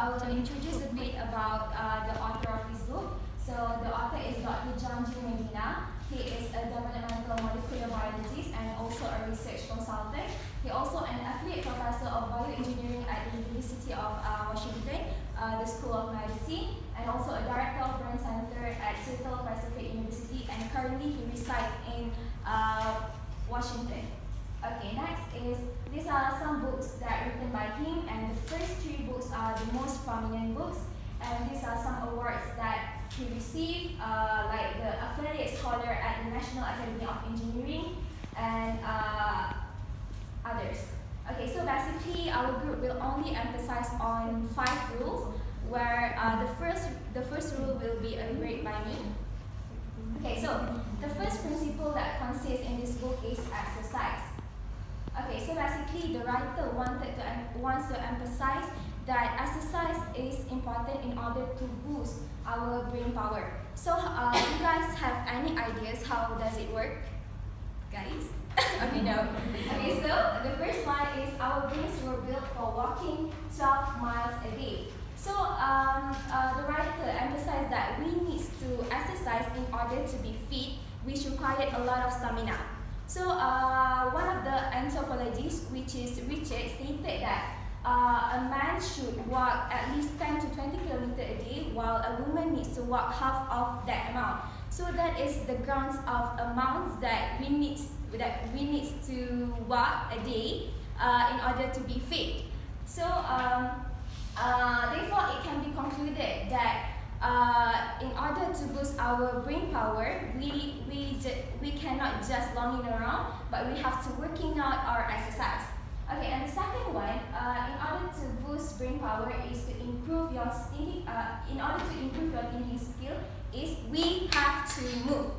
I will introduce a bit about the author of this book. So the author is Dr. John G. Medina. He is a developmental molecular biologist and also a research consultant. He also an affiliate professor of bioengineering at the University of Washington, the School of Medicine, and also a director of Brain Center at Seattle Pacific University, and currently he resides in Washington. Okay, next is, these are some books that are written by him, and the first three books are the most prominent books, and these are some awards that he received, like the Affiliate Scholar at the National Academy of Engineering, and others. Okay, so basically our group will only emphasize on 5 rules, where the first rule will be agreed by me. Okay, so the first principle that consists in this book is exercise. Okay, so basically the writer wants to emphasize that exercise is important in order to boost our brain power. So you guys have any ideas how does it work, guys? Okay, no. Okay, so the first one is our brains were built for walking 12 miles a day. So the writer emphasized that we need to exercise in order to be fit, which required a lot of stamina. So one of the anthropologists, which is Richard, stated that a man should walk at least 10 to 20 kilometers a day, while a woman needs to walk half of that amount. So that is the grounds of amounts that we need to walk a day in order to be fit. So therefore, it can be concluded that in order to boost our brain power, we cannot just lounging around, but we have to working out our exercise. Okay, and the second one, in order to boost brain power, is to improve your thinking. In order to improve your thinking skill, is we have to move.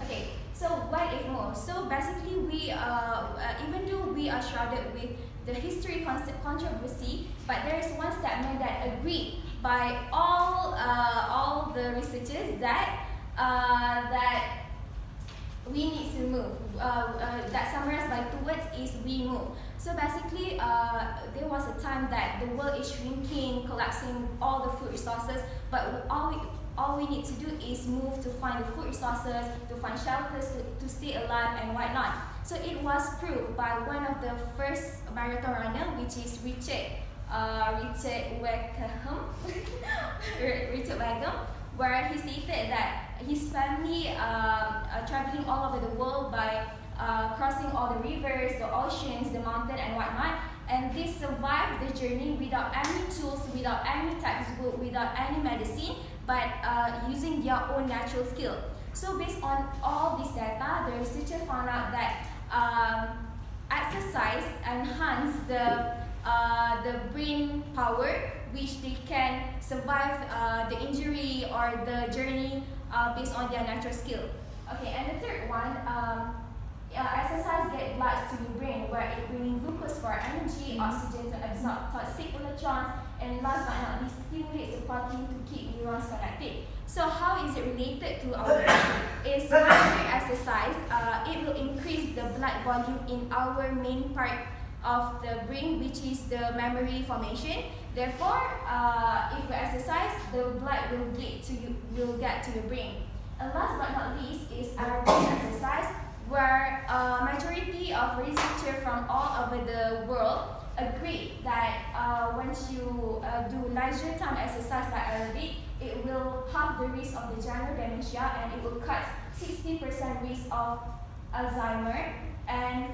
Okay, so what if move? So basically, we even though we are shrouded with the history controversy, but there is one statement that agreed by all the researchers that we need to move. That summarized by 2 words is we move. So basically, there was a time that the world is shrinking, collapsing all the food resources, but all we need to do is move to find the food resources, to find shelters, to stay alive and whatnot. So it was proved by one of the first marathon runner, which is Richard Wickham, where he stated that his family traveling all over the world by crossing all the rivers, the oceans, the mountain and whatnot, and they survived the journey without any tools, without any textbook, without any medicine, but using their own natural skill. So based on all this data, the researcher found out that exercise enhance the brain power, which they can survive the injury or the journey based on their natural skill. Okay, and the third one, exercise gets blood to your brain, where it brings glucose for energy, oxygen to absorb toxic electrons, and last but not least, stimulates the protein to keep neurons connected. So how is it related to our brain? Is when we exercise, it will increase the blood volume in our main part of the brain, which is the memory formation. Therefore, if we exercise, the blood will get to your brain. And last but not least is aerobic exercise, where majority of researchers from all over the world agree that once you do leisure time exercise by aerobic, it will halve the risk of the general dementia, and it will cut 60% risk of Alzheimer. And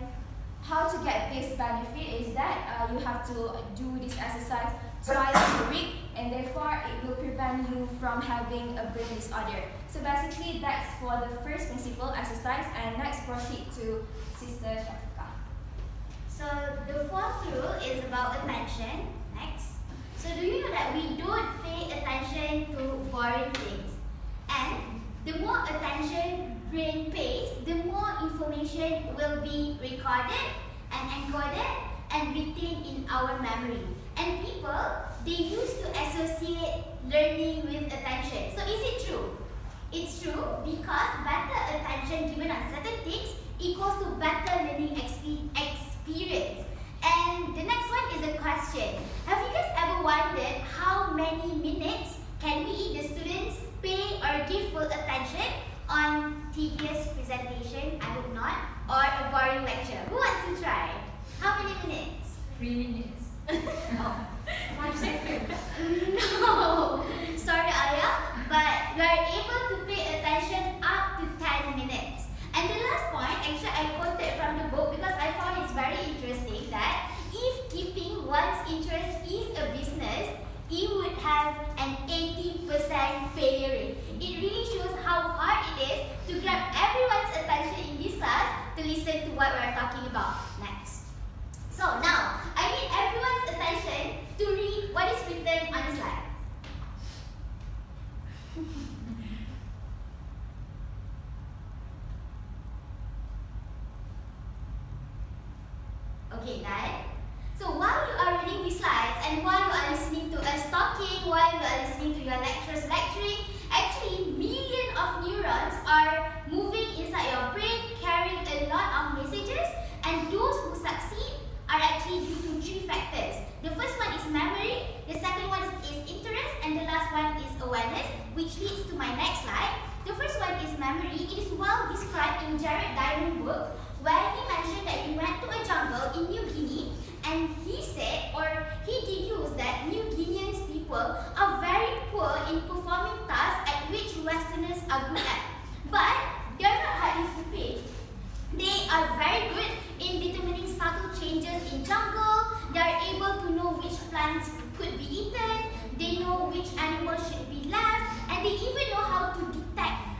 how to get this benefit is that you have to do this exercise twice a week, and therefore it will prevent you from having a brain disorder. So basically that's for the first principle, exercise, and next proceed to Sister Syafiqa. So the fourth rule is about attention. Next. So do you know that we don't pay attention to boring things? And the more attention brain pays, the more information will be recorded and encoded and retained in our memory. And people, they used to associate learning with attention. So is it true? It's true because better attention given on certain things equals to better learning experience. And the next one is a question. Have you guys ever wondered give full attention on tedious presentation, I hope not, or a boring lecture. Who wants to try? How many minutes? 3 minutes. Oh, 5 seconds. No, sorry Alia, but you are able to pay attention up to 10 minutes. And the last point, actually I quoted from the book because I found it's very interesting that if keeping one's interest is a business, it would have an 80% failure rate. It really shows how hard it is to grab everyone's attention in this class to listen to what we're talking about next. So now, I need everyone's attention to read what is written on the slide. Okay, done. So while you are reading these slides and while you are listening to us talking, while you are listening to your lecturers lecturing, actually millions of neurons are moving inside your brain, carrying a lot of messages, and those who succeed are actually due to 3 factors. The first one is memory, the second one is interest, and the last one is awareness, which leads to my next slide. The first one is memory. It is well described in Jared Diamond's book, where he mentioned that he went to a jungle in New Guinea, and he said, or he deduced that New Guinean people are very poor in performing tasks at which Westerners are good at. But they are not highly stupid. They are very good in determining subtle changes in jungle. They are able to know which plants could be eaten. They know which animals should be left, and they even know how to detect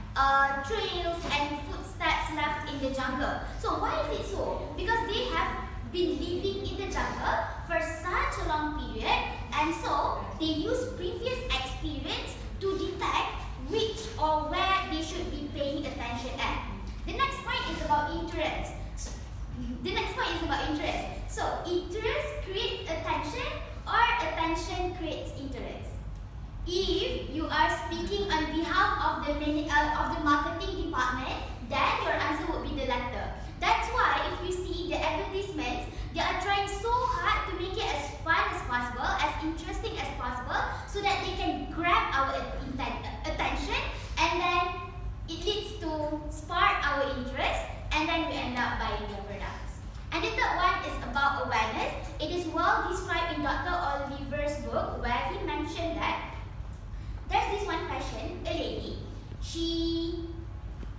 trails and footsteps left in the jungle. So why is it so? Because they have been living in the jungle for such a long period, and so they use previous experience to detect which or where they should be paying attention at. The next point is about interest. So interest creates attention, or attention creates interest. If you are speaking on behalf of the marketing department, then your answer would be the latter. That's why if you see the advertisements, they are trying so hard to make it as fun as possible, as interesting as possible, so that they can grab our attention, and then it leads to spark our interest, and then we end up buying their products. And the third one is about awareness. It is well described in Dr. Oliver's book, where he mentioned that there's this one person, a lady. She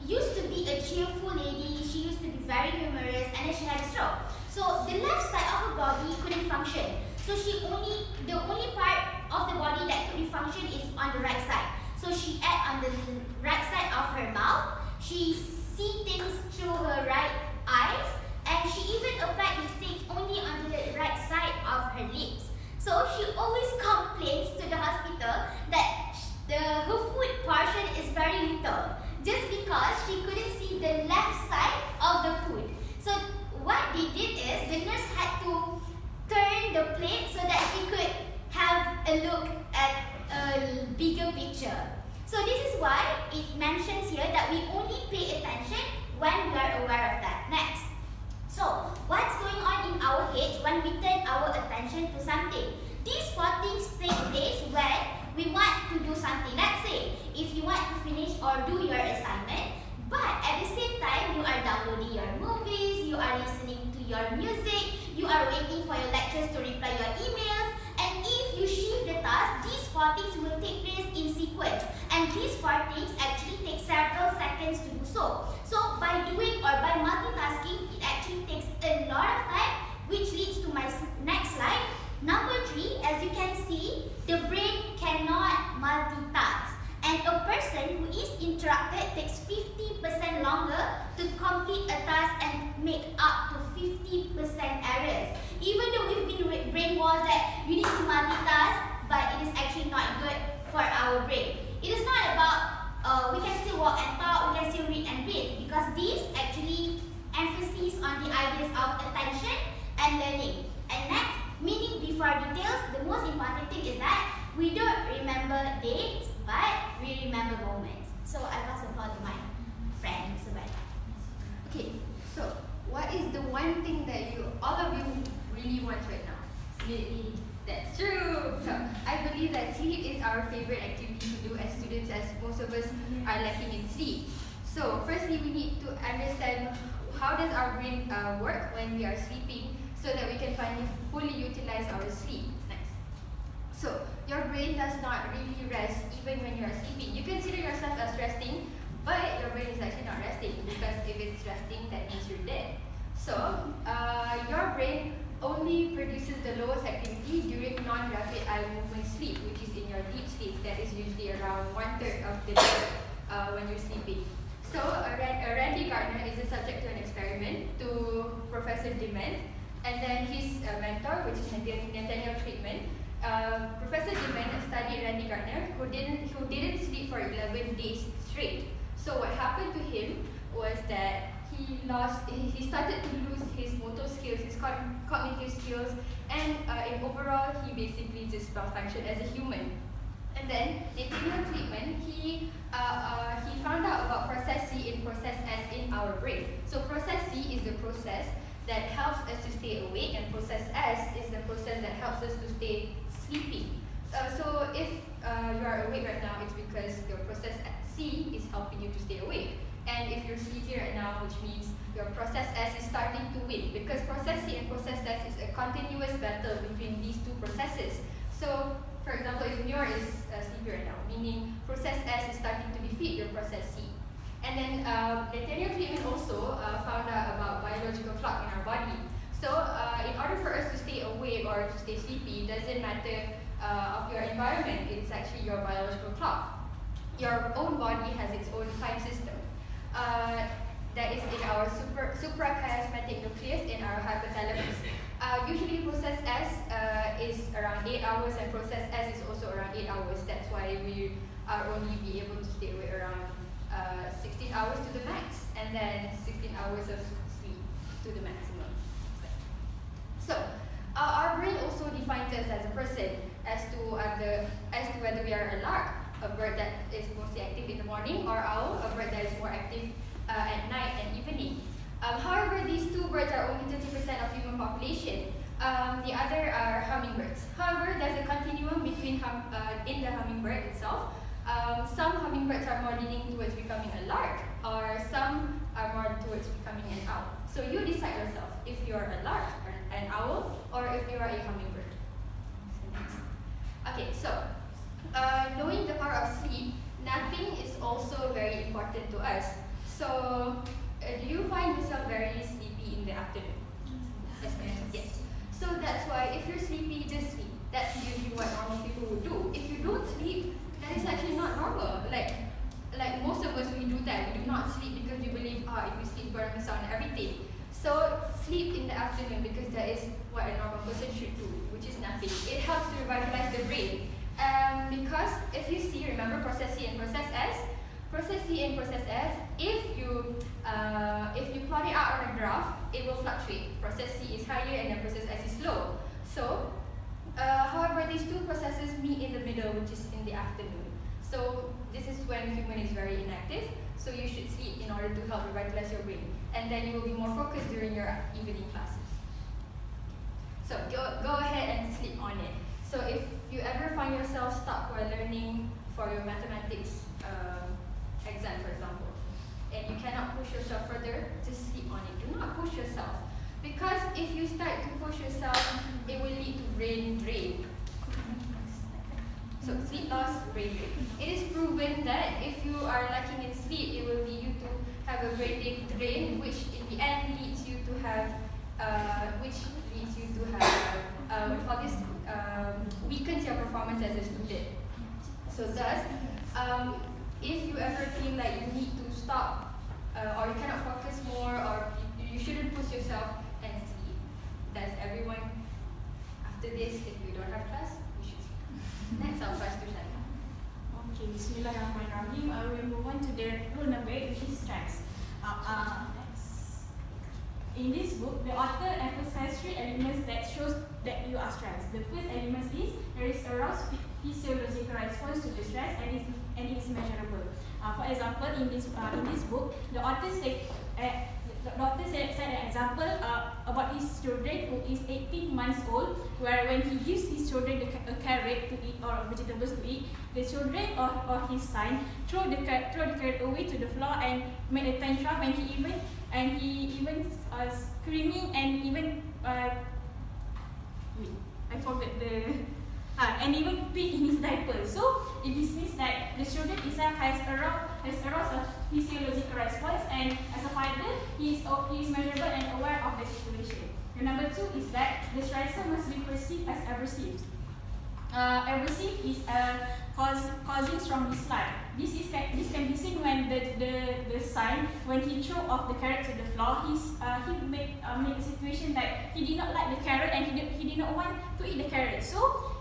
used to be a cheerful lady. She used to be very humorous, and then she had a stroke. So the left side of her body couldn't function. So the only part of the body that could function is on the right side. So she ate on the right side of her mouth. She sees things through her right eyes, and she even applied lipstick only on the right side of her lips. So she always complains to the hospital that her food portion is very little, just because she couldn't see the left side of the food. So what they did is, the nurse had to turn the plate so that she could have a look at a bigger picture. So this is why it mentions here that we only pay attention when we are aware of that. Next. So what's going on in our heads when we turn our attention to something? These 4 things take place when we want to do something. Let's say, if you want to finish or do your assignment, but at the same time, you are downloading your movies, you are listening to your music, you are waiting for your lecturers to reply your emails, and if you shift the task, these 4 things will take place in sequence. And these 4 things actually take several seconds to do so. So by doing or by multitasking, it actually takes a lot of time, which leads to my next slide. Number 3, as you can see, the brain cannot multitask. And a person who is interrupted takes 50% longer to complete a task and make up to 50% errors. Even though we've been brainwashed that you need to multitask, but it is actually not good for our brain. It is not about we can still walk and talk, we can still read and read, because these actually emphasis on the ideas of attention and learning. And next, meaning before details, the most important thing is that we don't remember dates, but we remember moments. So I pass the floor to my friend, Zubaida. Okay, so what is the one thing that all of you really want right now? Sleep. That's true. So I believe that sleep is our favorite activity to do as students, as most of us are lacking in sleep. So firstly, we need to understand how does our brain work when we are sleeping, so that we can finally fully utilize our sleep. Next. So your brain does not really rest even when you are sleeping. You consider yourself as resting, but your brain is actually not resting, because if it's resting, that means you're dead. So your brain only produces the lowest activity during non-rapid eye movement sleep, which is in your deep sleep. That is usually around 1/3 of the day when you're sleeping. So Randy Gardner is a subject to an experiment to Professor Dement, and then his mentor, which is Nathaniel Friedman. Professor Dement studied Randy Gardner, who didn't sleep for 11 days straight. So what happened to him was that he started to lose his motor skills, his cognitive skills, and in overall, he basically just malfunctioned as a human. And then Nathaniel Friedman, he found out about process C and process S in our brain. So process C is the process that helps us to stay awake, and process S is the process that helps us to stay sleeping. So if you are awake right now, it's because your process C is helping you to stay awake. And if you're sleepy right now, which means your process S is starting to win, because process C and process S is a continuous battle between these two processes. So, for example, if Muir is sleepy right now, meaning process S is starting to defeat your process C. And then Nathaniel Friedman also found out about biological clock in our body. So, in order for us to stay awake or to stay sleepy, it doesn't matter of your environment, it's actually your biological clock. Your own body has its own time system. That is in our suprachiasmatic nucleus in our hypothalamus. Usually process S is around 8 hours, and process S is also around 8 hours. That's why we are only be able to stay awake around 16 hours to the max, and then 16 hours of sleep to the maximum. So our brain also defines us as a person as to whether we are a lark, a bird that is mostly active in the morning, or owl, a bird that is more active at night and evening. However, these two birds are only 30% of human population. The other are hummingbirds. However, there's a continuum between in the hummingbird itself. Some hummingbirds are more leaning towards becoming a lark, or some are more towards becoming an owl. So you decide yourself if you're a lark, or an owl, or if you are a hummingbird. Okay, so knowing the power of sleep, napping is also very important to us. So, do you find yourself very sleepy in the afternoon? Yes. So that's why if you're sleepy, just sleep. That's usually what normal people would do. If you don't sleep, that is actually not normal. Like most of us, we do that. We do not sleep because we believe, if you sleep, you're gonna miss out on everything. So sleep in the afternoon, because that is what a normal person should do, which is napping. It helps to revitalize the brain. Because if you see, remember process C and process S. Process C and process S, if you plot it out on a graph, it will fluctuate. Process C is higher and then process S is low. So, however, these two processes meet in the middle, which is in the afternoon. So this is when human is very inactive. So you should sleep in order to help revitalize your brain, and then you will be more focused during your evening classes. So go ahead and sleep on it. So if you ever find yourself stuck while learning for your mathematics exam, for example, and you cannot push yourself further, just sleep on it. Do not push yourself, because if you start to push yourself, it will lead to brain drain. So sleep loss, brain drain. It is proven that if you are lacking in sleep, it will lead you to have a brain drain, which in the end leads you to have, weakens your performance as a student. So thus, if you ever feel like you need to stop, or you cannot focus more, or you shouldn't push yourself, and sleep. Thus, everyone, after this, if you don't have class, you should sleep. Next, I'll pass to Syafiqa. Okay, Bismillahirrahmanirrahim. I will move on to the rule number 8, which is strengths. Next. In this book, the author emphasizes 3 elements that shows that you are stressed. The first element is there is a roused physiological response to the stress, and it is measurable. For example, in this book, the author said the doctor said an example about his children who is 18 months old, where when he gives his children a carrot to eat or vegetables to eat, the children or his son throw the carrot away to the floor and make a tantrum, and he even screaming and even I forgot and even peed in his diaper. So it means that the children itself has aroused a physiological response, and as a father, he is measurable and aware of the situation. And number 2 is that the stressor must be perceived as aversive. Aversive is causing strong dislike. This can be seen when the son, when he threw off the carrot to the floor, he made a situation that he did not like the carrot and he did not want to eat the carrot. So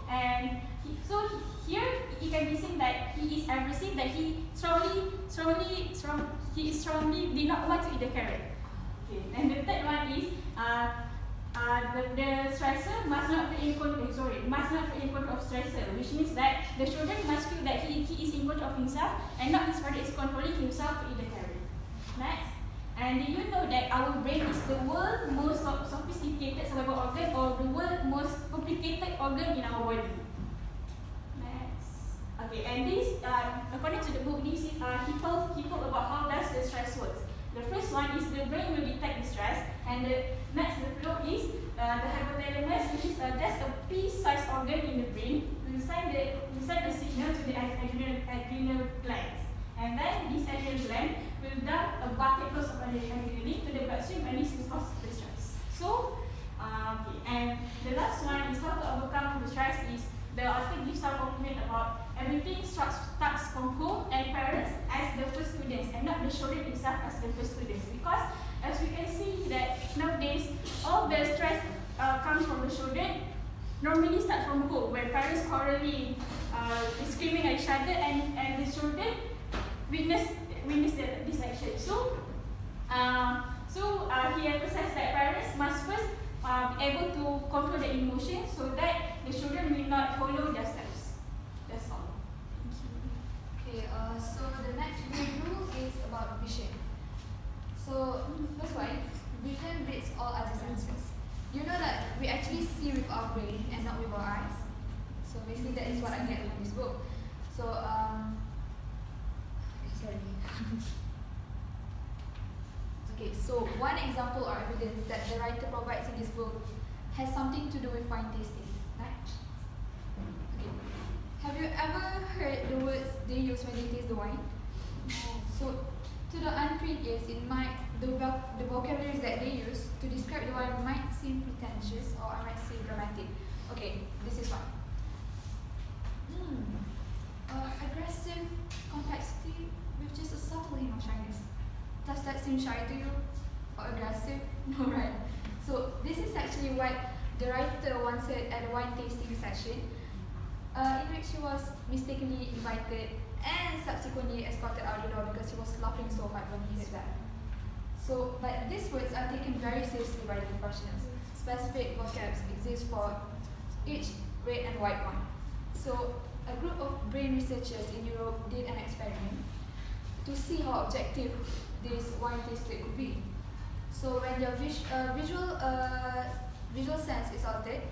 here it can be seen that he is aversive, that he strongly did not want to eat the carrot. Okay. And the third one is the stressor must not be in control of stressor, which means that the children must feel that he is in control of himself and not his father is controlling himself to eat the carrot. Next. And do you know that our brain is the world's most sophisticated cerebral organ, or the world's most complicated organ in our body? Next. Okay, and this, according to the book, this is he told about how does the stress works. The first one is the brain will detect the stress, and the flow is the hypothalamus, which is just a pea-sized organ in the brain, will send the signal to the adrenal glands. And then this adrenal gland will dump a bucket load of adrenaline to the bloodstream, and this is cause the stress. So, okay. And the last one is how to overcome the stress is the author gives some compliment about everything starts from home and parents as the first students, and not the children itself as the first students. Because as we can see that nowadays all the stress comes from the children. Normally start from home, where parents quarreling, screaming at each other, and the children witness this action. So he emphasized that parents must first be able to control the emotions so that the children will not follow their steps. That's all. Okay, so the next brain rule is about vision. So first one, vision reads all other senses. You know that we actually see with our brain and not with our eyes. So basically that is what I get from this book. So sorry. Okay, so one example or evidence that the writer provides in this book has something to do with wine tasting, right? Okay. Have you ever heard the words they use when they taste the wine? So to the untrained ears, the vocabularies that they use to describe the wine might seem pretentious, or I might say dramatic. Okay, this is one. Aggressive complexity with just a subtle hint of shyness. Does that seem shy to you? Or aggressive? No, right? So this is actually what the writer once said at a wine tasting session, in which he was mistakenly invited and subsequently escorted out the door because he was laughing so hard when he heard that. So, but these words are taken very seriously by the professionals. Specific vocabs exist for each red and white wine. So, a group of brain researchers in Europe did an experiment to see how objective this wine tasting could be. So, when their visual sense is altered,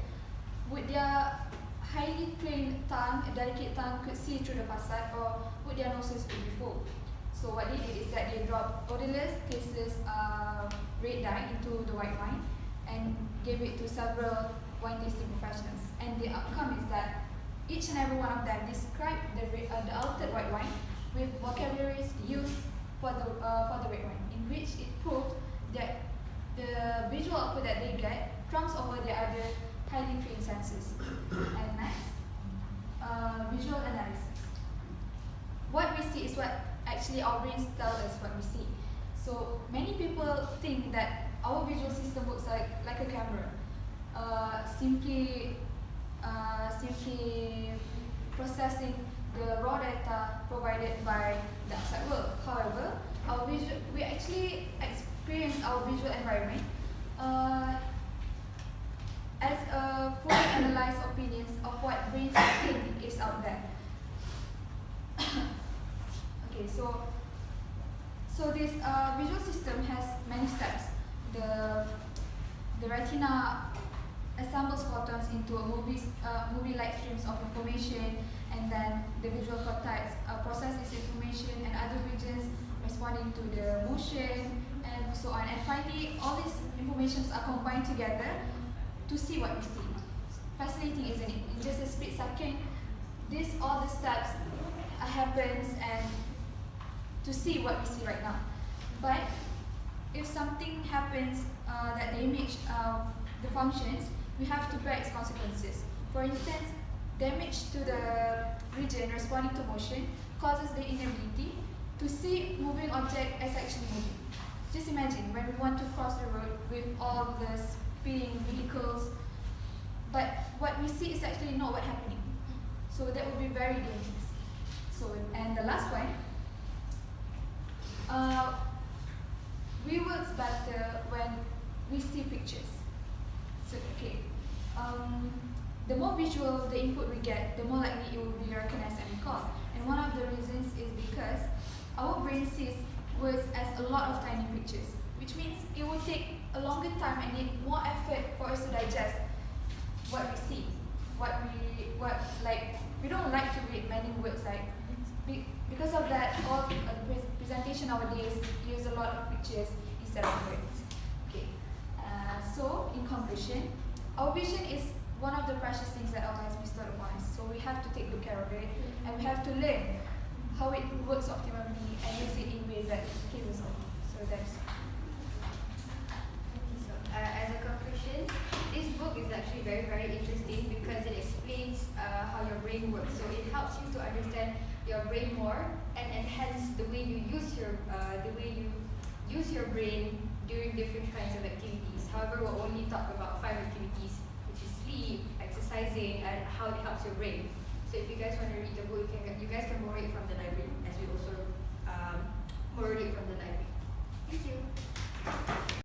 would their highly trained tongue, a delicate tongue, could see through the facade, or would their noses be full? So what they did is that they dropped odorless, tasteless red dye into the white wine and gave it to several wine tasting professionals. And the outcome is that each and every one of them described the altered white wine with vocabularies used for the red wine, in which it proved that the visual output that they get trumps over the other highly trained senses. And next, visual analysis. What we see is what actually our brains tell us what we see. So many people think that our visual system works like a camera, simply processing the raw data provided by the outside world. However, we actually experience our visual environment as a fully analyzed opinions of what brains think is out there. Okay, so So this visual system has many steps. The retina assembles photons into a movie-like streams of information, and then the visual cortex processes information and other regions responding to the motion and so on. And finally, all these informations are combined together to see what we see. Fascinating, isn't it? In just a split second, all the steps happens and to see what we see right now. But if something happens that the image, the functions, we have to bear its consequences. For instance, damage to the region responding to motion causes the inability to see moving object as actually moving. Just imagine when we want to cross the road with all the speeding vehicles, but what we see is actually not what's happening. So that would be very dangerous. So, and the last one, we work better when we see pictures. So, okay, the more visual the input we get, the more likely it will be recognized and recalled. And one of the reasons is because our brain sees words as a lot of tiny pictures, which means it will take a longer time and need more effort for us to digest what we see. We don't like to read many words, because of that, all the presentation nowadays use a lot of pictures instead of words. Okay. So, in conclusion, our vision is one of the precious things that Allah has bestowed upon us. So we have to take good care of it, and we have to learn how it works optimally and use it in ways that give us all. So that's. So, as a conclusion, this book is actually very, very interesting because it explains how your brain works. So it helps you to understand your brain more and enhance the way you use your brain during different kinds of activities. However, we'll only talk about 5 activities, which is sleep, exercising, and how it helps your brain. So if you guys want to read the book, you guys can borrow it from the library, as we also borrowed it from the library. Thank you.